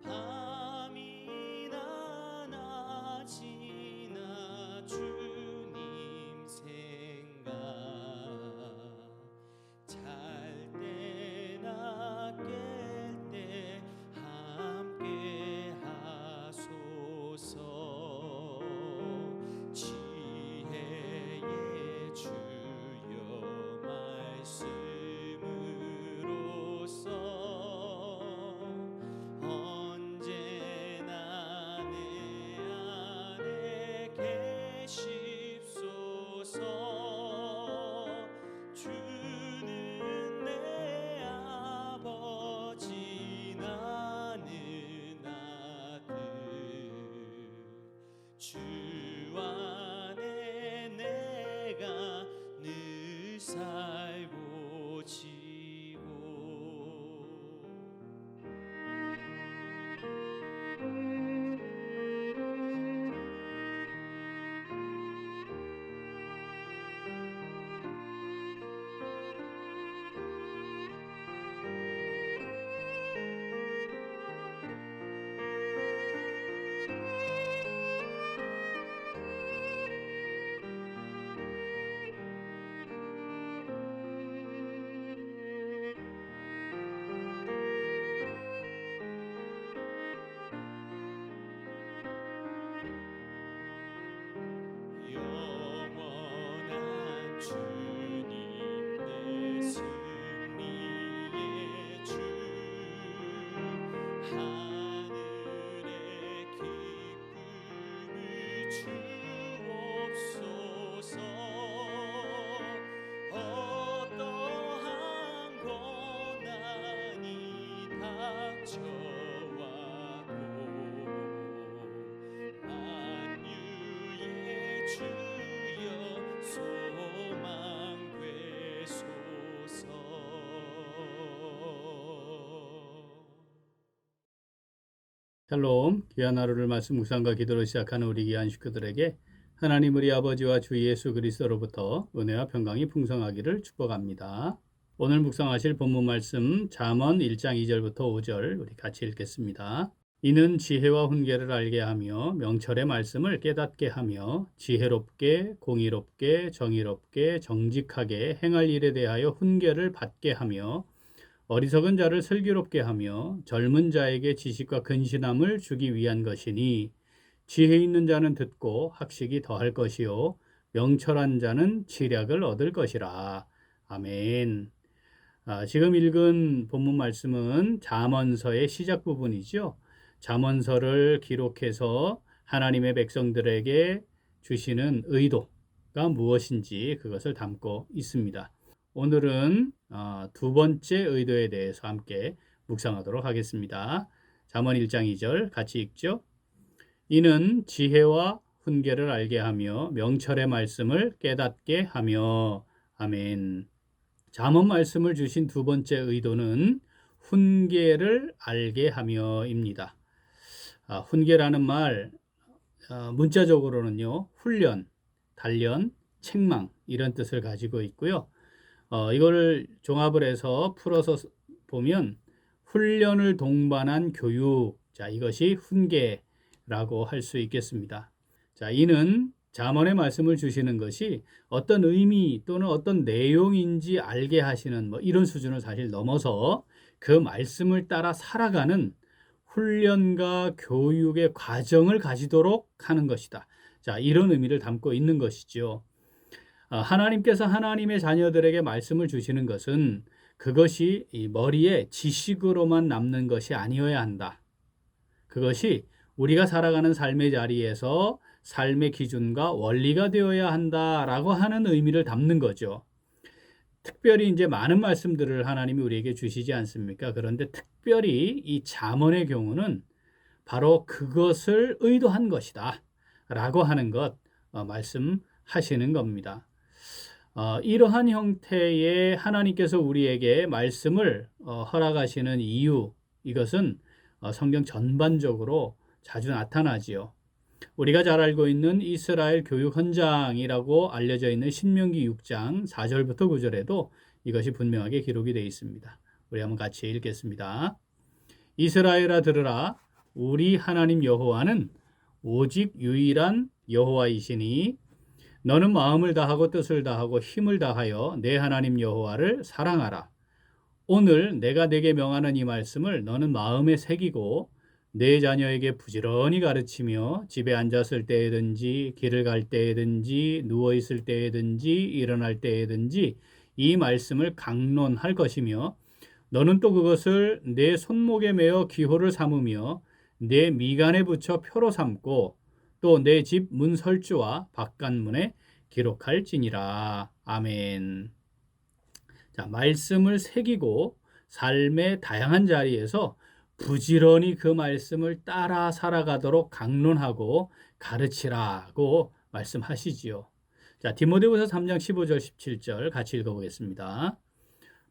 밤이나 낮이나 주님 생각 잘 때나 깰 때 함께 하소서 지혜의 주여 말씀으로써 언제나 내 안에 계십소서 주는 내 아버지 나는 아들 주 안에 내가 늘 살고 지고 영원한 주님 내 승리의 주 하늘의 기쁨을 주옵소서 어떠한 고난이 닥쳐와도 만유의 주여 소망 되소서. 샬롬, 귀한 하루를 말씀 묵상과 기도로 시작하는 우리 귀한 식구들에게 하나님 우리 아버지와 주 예수 그리스도로부터 은혜와 평강이 풍성하기를 축복합니다. 오늘 묵상하실 본문 말씀 잠언 1장 2절부터 5절 우리 같이 읽겠습니다. 이는 지혜와 훈계를 알게 하며 명철의 말씀을 깨닫게 하며 지혜롭게 공의롭게 정의롭게 정직하게 행할 일에 대하여 훈계를 받게 하며 어리석은 자를 슬기롭게 하며 젊은 자에게 지식과 근신함을 주기 위한 것이니 지혜 있는 자는 듣고 학식이 더할 것이요 명철한 자는 지략을 얻을 것이라. 아멘. 지금 읽은 본문 말씀은 잠언서의 시작 부분이죠. 잠언서를 기록해서 하나님의 백성들에게 주시는 의도가 무엇인지 그것을 담고 있습니다. 오늘은 두 번째 의도에 대해서 함께 묵상하도록 하겠습니다. 잠언 1장 2절 같이 읽죠. 이는 지혜와 훈계를 알게 하며 명철의 말씀을 깨닫게 하며. 아멘. 잠언 말씀을 주신 두 번째 의도는 훈계를 알게 하며입니다. 훈계라는 말 문자적으로는요, 훈련, 단련, 책망 이런 뜻을 가지고 있고요. 이거를 종합을 해서 풀어서 보면 훈련을 동반한 교육, 자 이것이 훈계라고 할 수 있겠습니다. 자 이는 잠언의 말씀을 주시는 것이 어떤 의미 또는 어떤 내용인지 알게 하시는 이런 수준을 사실 넘어서 그 말씀을 따라 살아가는 훈련과 교육의 과정을 가지도록 하는 것이다. 자 이런 의미를 담고 있는 것이죠. 하나님께서 하나님의 자녀들에게 말씀을 주시는 것은 그것이 이 머리에 지식으로만 남는 것이 아니어야 한다. 그것이 우리가 살아가는 삶의 자리에서 삶의 기준과 원리가 되어야 한다라고 하는 의미를 담는 거죠. 특별히 이제 많은 말씀들을 하나님이 우리에게 주시지 않습니까? 그런데 특별히 이 잠언의 경우는 바로 그것을 의도한 것이다 라고 하는 것 말씀하시는 겁니다. 이러한 형태의 하나님께서 우리에게 말씀을 허락하시는 이유, 이것은 성경 전반적으로 자주 나타나지요. 우리가 잘 알고 있는 이스라엘 교육 헌장이라고 알려져 있는 신명기 6장 4절부터 9절에도 이것이 분명하게 기록이 되어 있습니다. 우리 한번 같이 읽겠습니다. 이스라엘아 들으라. 우리 하나님 여호와는 오직 유일한 여호와이시니 너는 마음을 다하고 뜻을 다하고 힘을 다하여 내 하나님 여호와를 사랑하라. 오늘 내가 내게 명하는 이 말씀을 너는 마음에 새기고 내 자녀에게 부지런히 가르치며 집에 앉았을 때에든지 길을 갈 때에든지 누워 있을 때에든지 일어날 때에든지 이 말씀을 강론할 것이며 너는 또 그것을 내 손목에 매어 기호를 삼으며 내 미간에 붙여 표로 삼고 또 내 집 문설주와 바깥문에 기록할지니라. 아멘. 자, 말씀을 새기고 삶의 다양한 자리에서 부지런히 그 말씀을 따라 살아가도록 강론하고 가르치라고 말씀하시지요. 자, 디모데후서 3장 15절 17절 같이 읽어보겠습니다.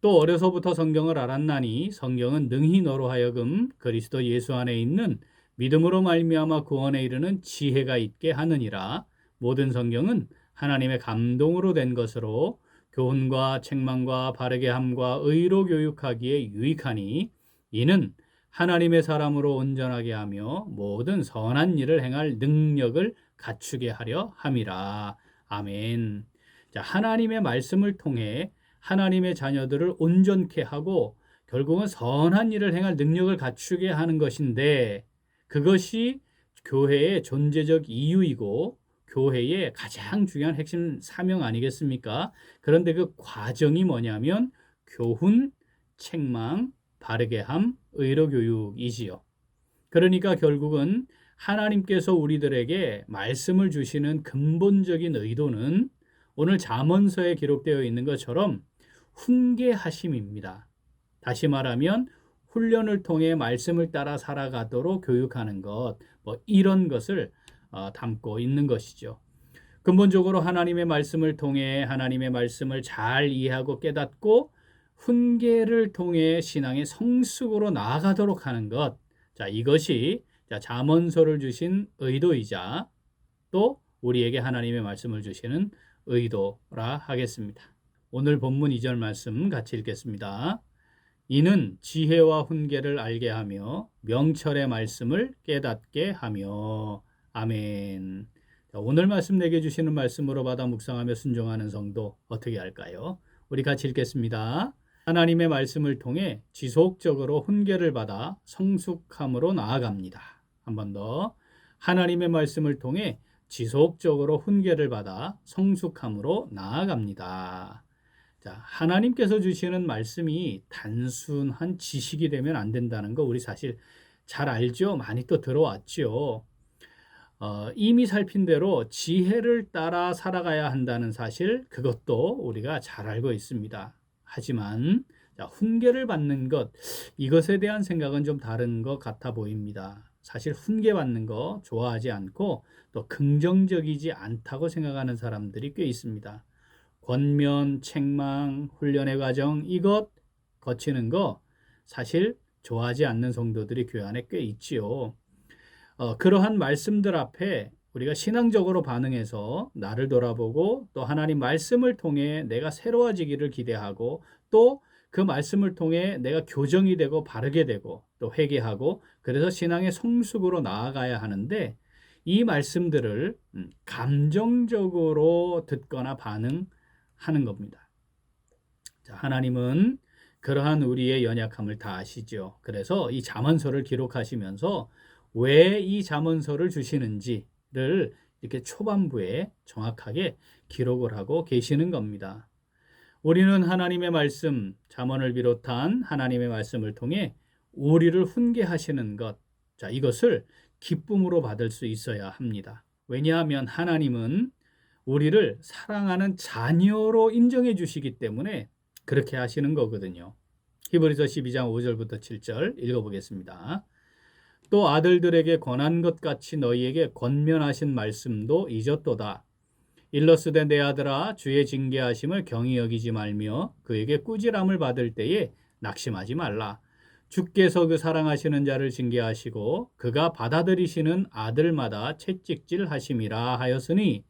또 어려서부터 성경을 알았나니 성경은 능히 너로 하여금 그리스도 예수 안에 있는 믿음으로 말미암아 구원에 이르는 지혜가 있게 하느니라. 모든 성경은 하나님의 감동으로 된 것으로 교훈과 책망과 바르게 함과 의로 교육하기에 유익하니 이는 하나님의 사람으로 온전하게 하며 모든 선한 일을 행할 능력을 갖추게 하려 함이라. 아멘. 자, 하나님의 말씀을 통해 하나님의 자녀들을 온전케 하고 결국은 선한 일을 행할 능력을 갖추게 하는 것인데 그것이 교회의 존재적 이유이고 교회의 가장 중요한 핵심 사명 아니겠습니까? 그런데 그 과정이 뭐냐면 교훈, 책망, 바르게 함, 의로 교육이지요. 그러니까 결국은 하나님께서 우리들에게 말씀을 주시는 근본적인 의도는 오늘 잠언서에 기록되어 있는 것처럼 훈계하심입니다. 다시 말하면 훈련을 통해 말씀을 따라 살아가도록 교육하는 것, 이런 것을 담고 있는 것이죠. 근본적으로 하나님의 말씀을 통해 하나님의 말씀을 잘 이해하고 깨닫고 훈계를 통해 신앙의 성숙으로 나아가도록 하는 것. 자, 이것이 잠언서를 주신 의도이자 또 우리에게 하나님의 말씀을 주시는 의도라 하겠습니다. 오늘 본문 2절 말씀 같이 읽겠습니다. 이는 지혜와 훈계를 알게 하며 명철의 말씀을 깨닫게 하며. 아멘. 자, 오늘 말씀 내게 주시는 말씀으로 받아 묵상하며 순종하는 성도 어떻게 할까요? 우리 같이 읽겠습니다. 하나님의 말씀을 통해 지속적으로 훈계를 받아 성숙함으로 나아갑니다. 한 번 더. 하나님의 말씀을 통해 지속적으로 훈계를 받아 성숙함으로 나아갑니다. 자, 하나님께서 주시는 말씀이 단순한 지식이 되면 안 된다는 거 우리 사실 잘 알죠? 많이 또 들어왔죠. 이미 살핀 대로 지혜를 따라 살아가야 한다는 사실 그것도 우리가 잘 알고 있습니다. 하지만 훈계를 받는 것, 이것에 대한 생각은 좀 다른 것 같아 보입니다. 사실 훈계 받는 거 좋아하지 않고 또 긍정적이지 않다고 생각하는 사람들이 꽤 있습니다. 권면, 책망, 훈련의 과정 이것 거치는 거 사실 좋아하지 않는 성도들이 교회 안에 꽤 있지요. 그러한 말씀들 앞에 우리가 신앙적으로 반응해서 나를 돌아보고 또 하나님 말씀을 통해 내가 새로워지기를 기대하고 또 그 말씀을 통해 내가 교정이 되고 바르게 되고 또 회개하고 그래서 신앙의 성숙으로 나아가야 하는데 이 말씀들을 감정적으로 듣거나 반응하는 겁니다. 자, 하나님은 그러한 우리의 연약함을 다 아시죠. 그래서 이 잠언서를 기록하시면서 왜 이 잠언서를 주시는지를 이렇게 초반부에 정확하게 기록을 하고 계시는 겁니다. 우리는 하나님의 말씀, 잠언을 비롯한 하나님의 말씀을 통해 우리를 훈계하시는 것, 자, 이것을 기쁨으로 받을 수 있어야 합니다. 왜냐하면 하나님은 우리를 사랑하는 자녀로 인정해 주시기 때문에 그렇게 하시는 거거든요. 히브리서 12장 5절부터 7절 읽어보겠습니다. 또 아들들에게 권한 것 같이 너희에게 권면하신 말씀도 잊었도다. 일러스되 내 아들아 주의 징계하심을 경히 여기지 말며 그에게 꾸지람을 받을 때에 낙심하지 말라. 주께서 그 사랑하시는 자를 징계하시고 그가 받아들이시는 아들마다 채찍질 하심이라 하였으니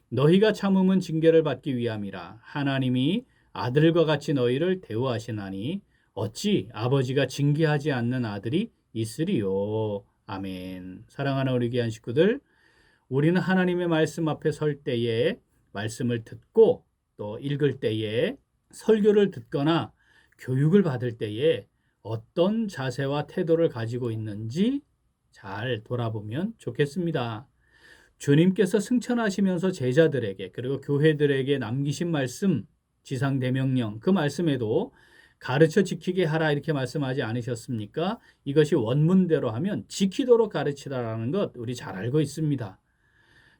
너희가 참음은 징계를 받기 위함이라. 하나님이 아들과 같이 너희를 대우하시나니 어찌 아버지가 징계하지 않는 아들이 있으리요. 아멘. 사랑하는 우리 귀한 식구들, 우리는 하나님의 말씀 앞에 설 때에 말씀을 듣고 또 읽을 때에 설교를 듣거나 교육을 받을 때에 어떤 자세와 태도를 가지고 있는지 잘 돌아보면 좋겠습니다. 주님께서 승천하시면서 제자들에게 그리고 교회들에게 남기신 말씀, 지상대명령, 그 말씀에도 가르쳐 지키게 하라 이렇게 말씀하지 않으셨습니까? 이것이 원문대로 하면 지키도록 가르치라라는 것 우리 잘 알고 있습니다.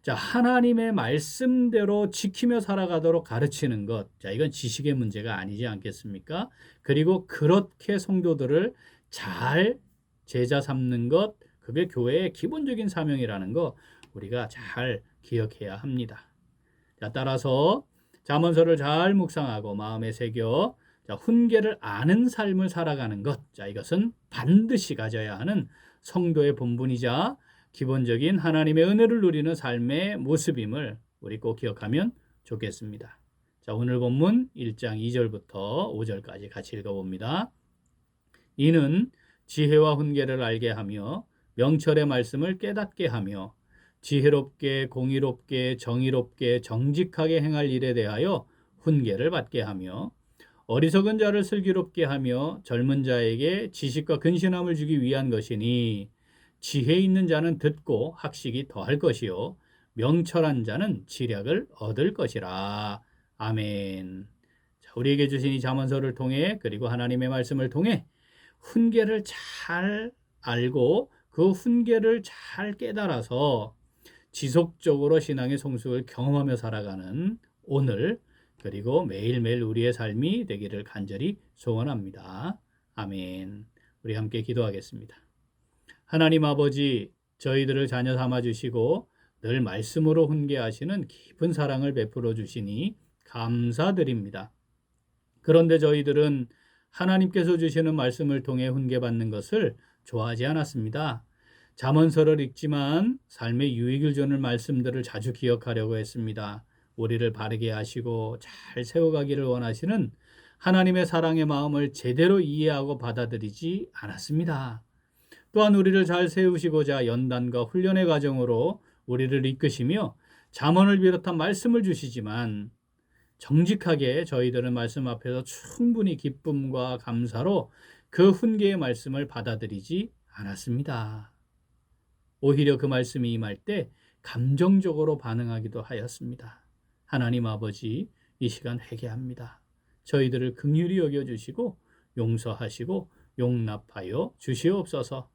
자, 하나님의 말씀대로 지키며 살아가도록 가르치는 것. 자, 이건 지식의 문제가 아니지 않겠습니까? 그리고 그렇게 성도들을 잘 제자 삼는 것, 그게 교회의 기본적인 사명이라는 거 우리가 잘 기억해야 합니다. 자, 따라서 잠언서를 잘 묵상하고 마음에 새겨 자, 훈계를 아는 삶을 살아가는 것. 자, 이것은 반드시 가져야 하는 성도의 본분이자 기본적인 하나님의 은혜를 누리는 삶의 모습임을 우리 꼭 기억하면 좋겠습니다. 자, 오늘 본문 1장 2절부터 5절까지 같이 읽어봅니다. 이는 지혜와 훈계를 알게 하며 명철의 말씀을 깨닫게 하며 지혜롭게 공의롭게 정의롭게 정직하게 행할 일에 대하여 훈계를 받게 하며 어리석은 자를 슬기롭게 하며 젊은 자에게 지식과 근신함을 주기 위한 것이니 지혜 있는 자는 듣고 학식이 더할 것이요 명철한 자는 지략을 얻을 것이라. 아멘. 자, 우리에게 주신 이 잠언서를 통해 그리고 하나님의 말씀을 통해 훈계를 잘 알고 그 훈계를 잘 깨달아서 지속적으로 신앙의 성숙을 경험하며 살아가는 오늘 그리고 매일매일 우리의 삶이 되기를 간절히 소원합니다. 아멘. 우리 함께 기도하겠습니다. 하나님 아버지, 저희들을 자녀 삼아 주시고 늘 말씀으로 훈계하시는 깊은 사랑을 베풀어 주시니 감사드립니다. 그런데 저희들은 하나님께서 주시는 말씀을 통해 훈계받는 것을 좋아하지 않았습니다. 잠언서를 읽지만 삶의 유익을 주는 말씀들을 자주 기억하려고 했습니다. 우리를 바르게 하시고 잘 세워가기를 원하시는 하나님의 사랑의 마음을 제대로 이해하고 받아들이지 않았습니다. 또한 우리를 잘 세우시고자 연단과 훈련의 과정으로 우리를 이끄시며 잠언을 비롯한 말씀을 주시지만 정직하게 저희들은 말씀 앞에서 충분히 기쁨과 감사로 그 훈계의 말씀을 받아들이지 않았습니다. 오히려 그 말씀이 임할 때 감정적으로 반응하기도 하였습니다. 하나님 아버지, 이 시간 회개합니다. 저희들을 긍휼히 여겨주시고 용서하시고 용납하여 주시옵소서.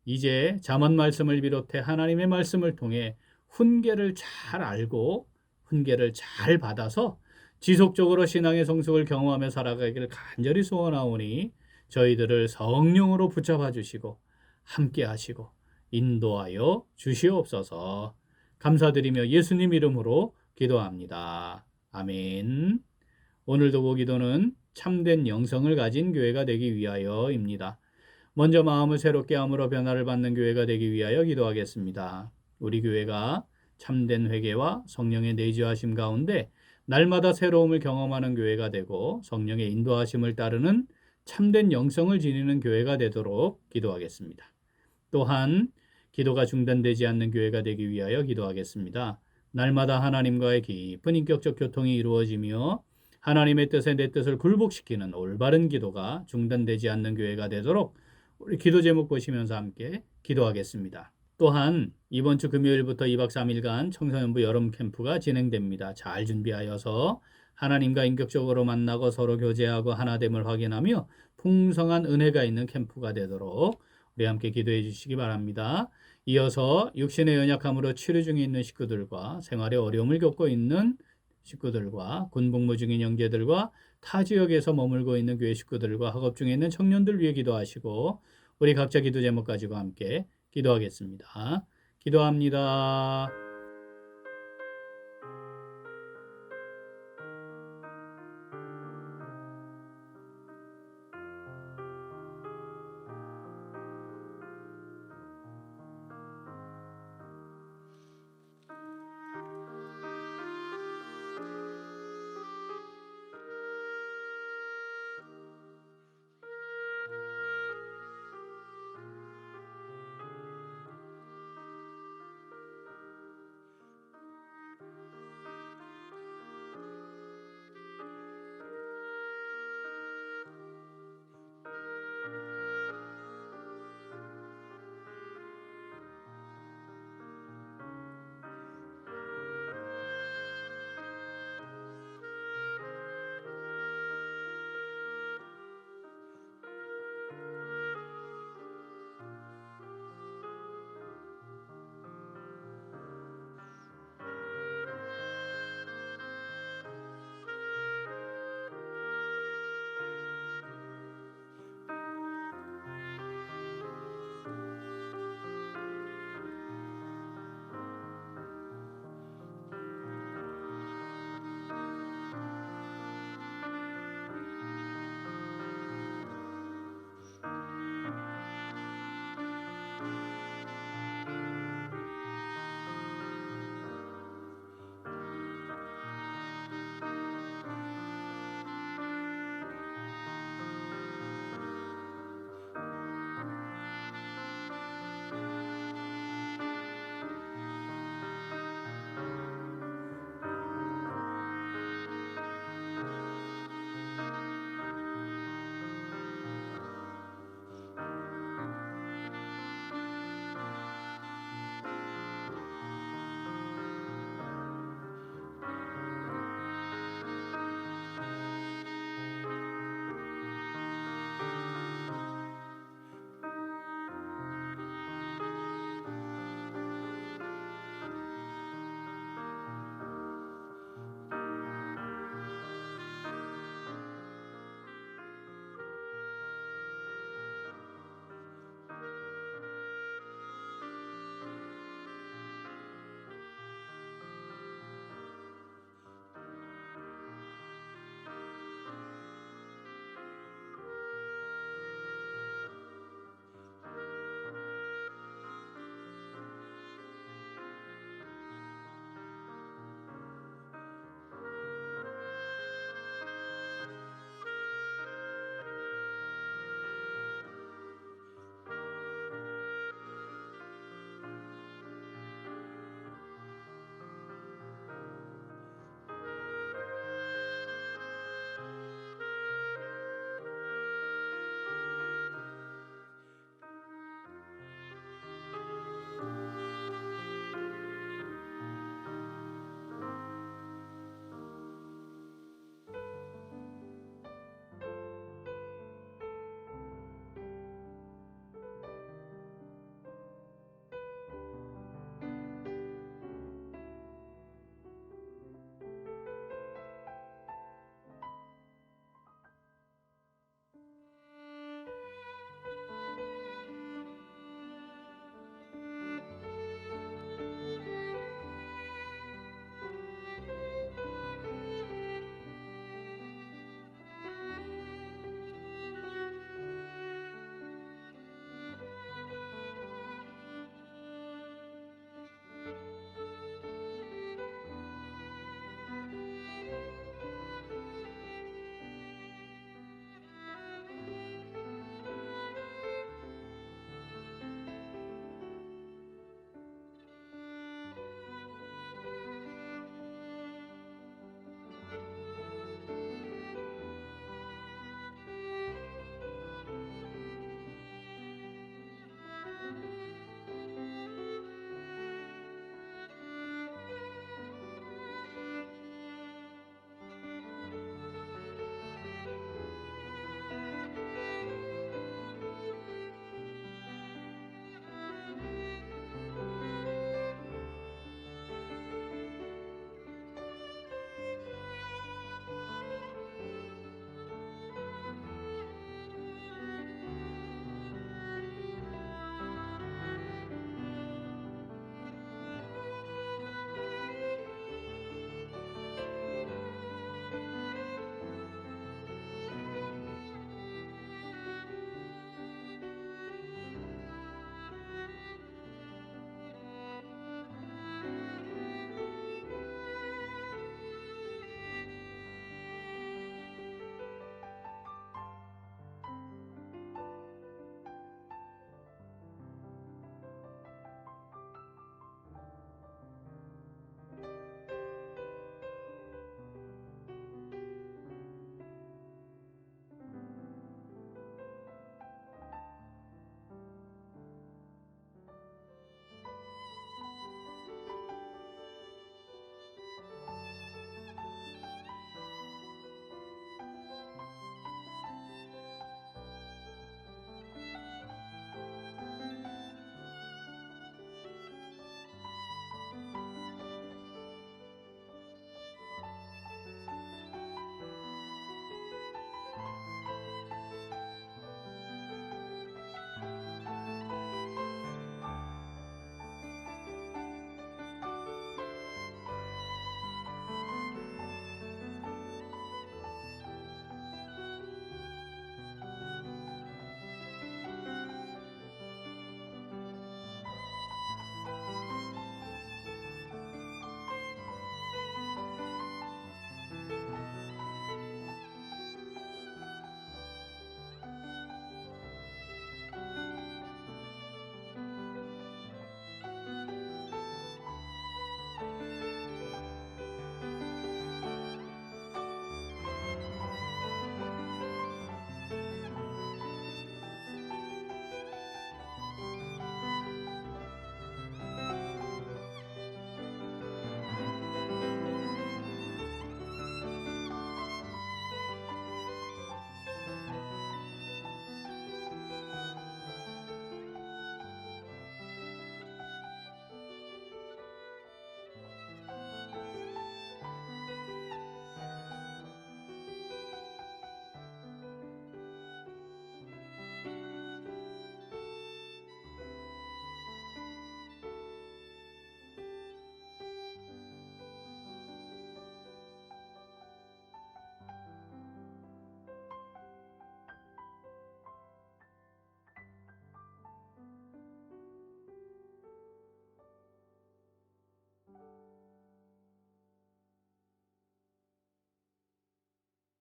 이제 잠언 말씀을 비롯해 하나님의 말씀을 통해 훈계를 잘 알고 훈계를 잘 받아서 지속적으로 신앙의 성숙을 경험하며 살아가기를 간절히 소원하오니 저희들을 성령으로 붙잡아 주시고 함께 하시고 인도하여 주시옵소서. 감사드리며 예수님 이름으로 기도합니다. 아멘. 오늘도 그 기도는 참된 영성을 가진 교회가 되기 위하여입니다. 먼저 마음을 새롭게 함으로 변화를 받는 교회가 되기 위하여 기도하겠습니다. 우리 교회가 참된 회개와 성령의 내주하심 가운데 날마다 새로움을 경험하는 교회가 되고 성령의 인도하심을 따르는 참된 영성을 지니는 교회가 되도록 기도하겠습니다. 또한 기도가 중단되지 않는 교회가 되기 위하여 기도하겠습니다. 날마다 하나님과의 깊은 인격적 교통이 이루어지며 하나님의 뜻에 내 뜻을 굴복시키는 올바른 기도가 중단되지 않는 교회가 되도록 우리 기도 제목 보시면서 함께 기도하겠습니다. 또한 이번 주 금요일부터 2박 3일간 청소년부 여름 캠프가 진행됩니다. 잘 준비하여서 하나님과 인격적으로 만나고 서로 교제하고 하나됨을 확인하며 풍성한 은혜가 있는 캠프가 되도록 우리 함께 기도해 주시기 바랍니다. 이어서 육신의 연약함으로 치료 중에 있는 식구들과 생활에 어려움을 겪고 있는 식구들과 군복무 중인 형제들과 타 지역에서 머물고 있는 교회 식구들과 학업 중에 있는 청년들 위해 기도하시고 우리 각자 기도 제목 가지고 함께 기도하겠습니다. 기도합니다.